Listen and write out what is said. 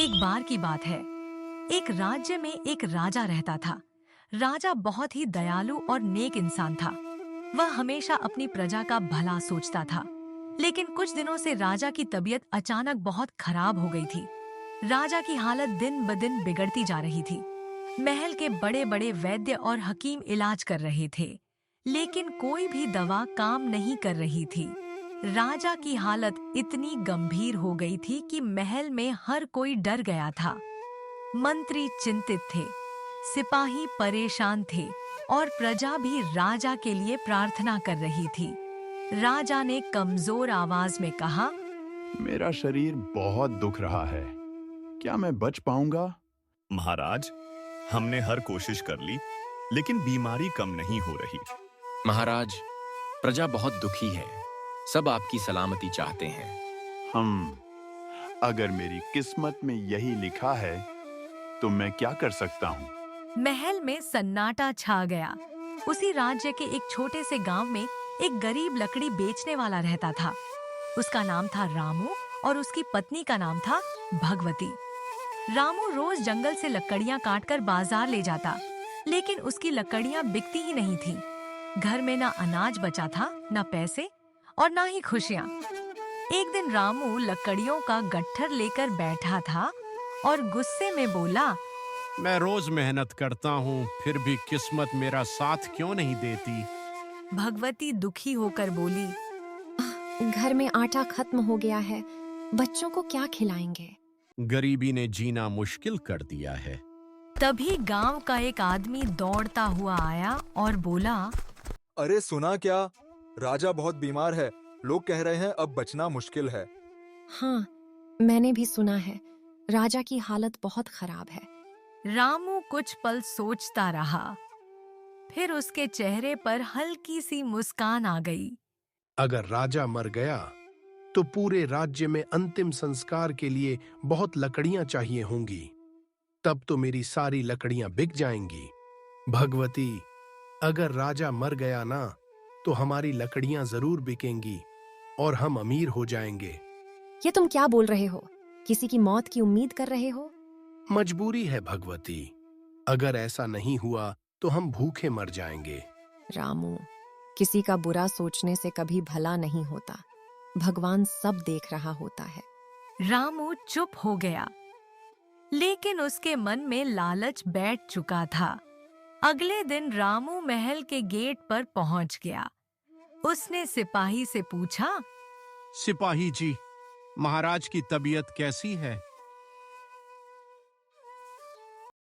एक बार की बात है। एक राज्य में एक राजा रहता था। राजा बहुत ही दयालु और नेक इंसान था। वह हमेशा अपनी प्रजा का भला सोचता था। लेकिन कुछ दिनों से राजा की तबीयत अचानक बहुत खराब हो गई थी। राजा की हालत दिन ब दिन बिगड़ती जा रही थी। महल के बड़े बड़े वैद्य और हकीम इलाज कर रहे थे, लेकिन कोई भी दवा काम नहीं कर रही थी। राजा की हालत इतनी गंभीर हो गई थी कि महल में हर कोई डर गया था। मंत्री चिंतित थे, सिपाही परेशान थे और प्रजा भी राजा के लिए प्रार्थना कर रही थी। राजा ने कमजोर आवाज में कहा, मेरा शरीर बहुत दुख रहा है। क्या मैं बच पाऊंगा? महाराज, हमने हर कोशिश कर ली, लेकिन बीमारी कम नहीं हो रही। महाराज, प्रजा बहुत दुखी है। सब आपकी सलामती चाहते हैं। अगर मेरी किस्मत में यही लिखा है, तो मैं क्या कर सकता हूँ? महल में सन्नाटा छा गया। उसी राज्य के एक छोटे से गांव में एक गरीब लकड़ी बेचने वाला रहता था। उसका नाम था रामू और उसकी पत्नी का नाम था भगवती। रामू रोज जंगल से लकड़ियां काटकर बाजार ले जाता, लेकिन उसकी लकड़ियां बिकती ही नहीं थीं। घर में ना अनाज बचा था, ना पैसे और ना ही खुशियां। एक दिन रामू लकड़ियों का गट्ठर लेकर बैठा था और गुस्से में बोला, मैं रोज मेहनत करता हूँ, फिर भी किस्मत मेरा साथ क्यों नहीं देती? भगवती दुखी होकर बोली, घर में आटा खत्म हो गया है, बच्चों को क्या खिलाएंगे? गरीबी ने जीना मुश्किल कर दिया है। तभी गांव का एक आदमी दौड़ता हुआ आया और बोला, अरे सुना क्या? राजा बहुत बीमार है। लोग कह रहे हैं अब बचना मुश्किल है। हाँ, मैंने भी सुना है। राजा की हालत बहुत खराब है। रामू कुछ पल सोचता रहा, फिर उसके चेहरे पर हल्की सी मुस्कान आ गई। अगर राजा मर गया तो पूरे राज्य में अंतिम संस्कार के लिए बहुत लकड़ियां चाहिए होंगी। तब तो मेरी सारी लकड़ियां बिक जाएंगी। भगवती, अगर राजा मर गया ना, तो हमारी लकड़ियां जरूर बिकेंगी और हम अमीर हो जाएंगे। ये तुम क्या बोल रहे हो? किसी की मौत की उम्मीद कर रहे हो? मजबूरी है भगवती। अगर ऐसा नहीं हुआ तो हम भूखे मर जाएंगे। रामू, किसी का बुरा सोचने से कभी भला नहीं होता। भगवान सब देख रहा होता है। रामू चुप हो गया, लेकिन उसके मन में लालच बैठ चुका था। अगले दिन रामू महल के गेट पर पहुंच गया। उसने सिपाही से पूछा, सिपाही जी, महाराज की तबीयत कैसी है?